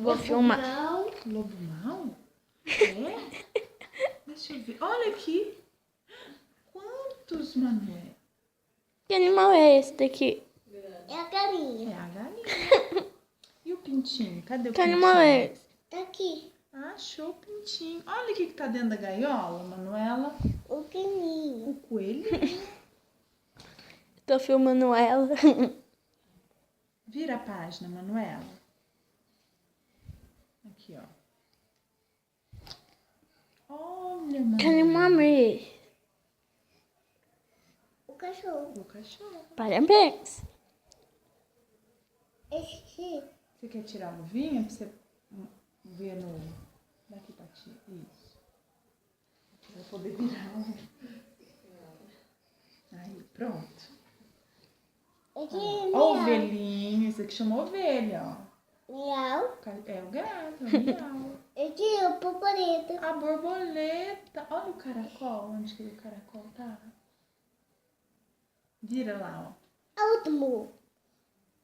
Vou filmar. Lobo mau? É? Deixa eu ver. Olha aqui. Quantos, Manuel? Que animal é esse daqui? É a galinha. É a galinha. E o pintinho? Cadê o Que pintinho? animal é esse? Tá aqui. Achou o pintinho. Olha o que tá dentro da gaiola, Manuela. O pequenininho. O coelhinho. Tô filmando ela. Vira a página, Manuela. Aqui, ó. Olha, Manuela. Que animal é esse? O cachorro. O cachorro. Parabéns. Esse aqui. Você quer tirar a luvinha pra você ver no... Daqui pra ti. Isso. Vai poder virar. Aí, pronto. Esse Ó, é ovelhinho. Esse aqui chama ovelha, ó. miau. É o gato, é o miau. Esse é o borboleta. A borboleta. Olha o caracol. Onde que o caracol tá? Vira lá, ó. A outro amor.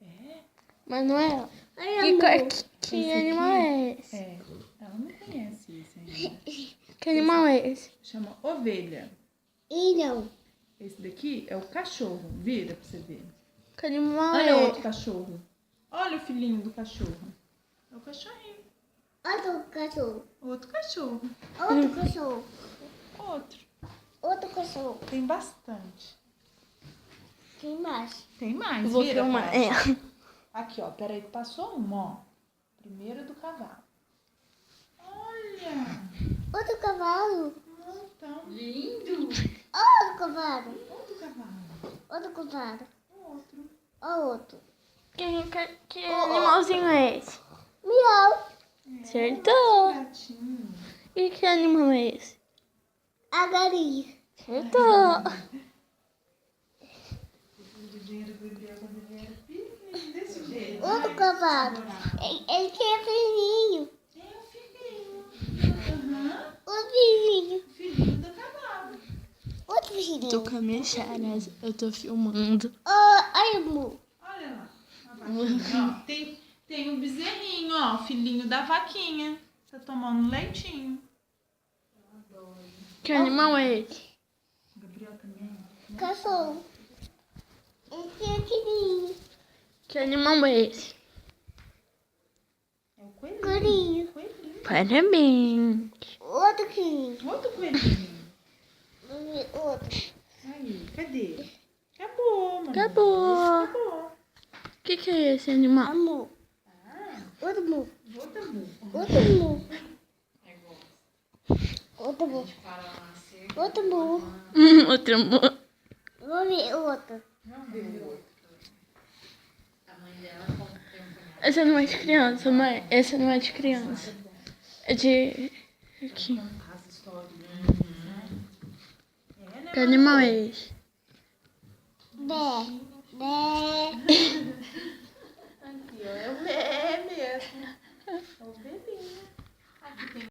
É? Manuela, Olha, que Esse animal aqui? é esse? É. Ela não conhece isso ainda. Que animal é esse? Chama ovelha. E não. Esse daqui é o cachorro. Vira pra você ver. Que animal Olha é outro esse? cachorro. Olha o filhinho do cachorro. É o cachorrinho. Outro cachorro. Outro cachorro. Outro cachorro. Outro. Outro cachorro. Tem bastante. Tem mais. Tem mais. Vou Vira a filmar página. ela. Aqui, ó. Peraí que passou uma, ó. Primeiro do cavalo. Olha. Outro cavalo. Então. Lindo. Outro cavalo. Outro cavalo. Outro cavalo. Outro. Ó outro. Que animalzinho é esse? Miau. Acertou. Gatinho. E que animal é esse? A galinha. Acertou. O dinheiro bebeu quando ele era pequenininho, desse jeito. Outro cavalo. Ele é fininho. É o filhinho. Aham. O filhinho. Filhinho do cavalo. Outro filhinho. Tô com a minha charada. Eu tô filmando. Olha, amor. Olha lá. A vaquinha, ó. Tem o bezerrinho, ó. Filhinho da vaquinha. Tá tomando leitinho. Que animal é esse? O Gabriel também. Cachorro. Esse é fininho. Que animal é esse? É o coelhinho. Coelhinho. Coelhinho. Parabéns. Outro fininho. Outro coelhinho. Outro. Aí, cadê? Acabou, mano. Acabou. Acabou. Que é esse animal? Amor. Ah, Outro amor. outra boca. Outro amor. Outro amor. Outro amor. Outro amor. Vou ver outro. Vamos ver o outro. Essa não é de criança, mãe. Essa não é de criança. É de... Aqui. As historinhas. É, né? Que animal é esse? Bé. Bé. Aqui, ó. É o mesmo. É o belinho. Aqui tem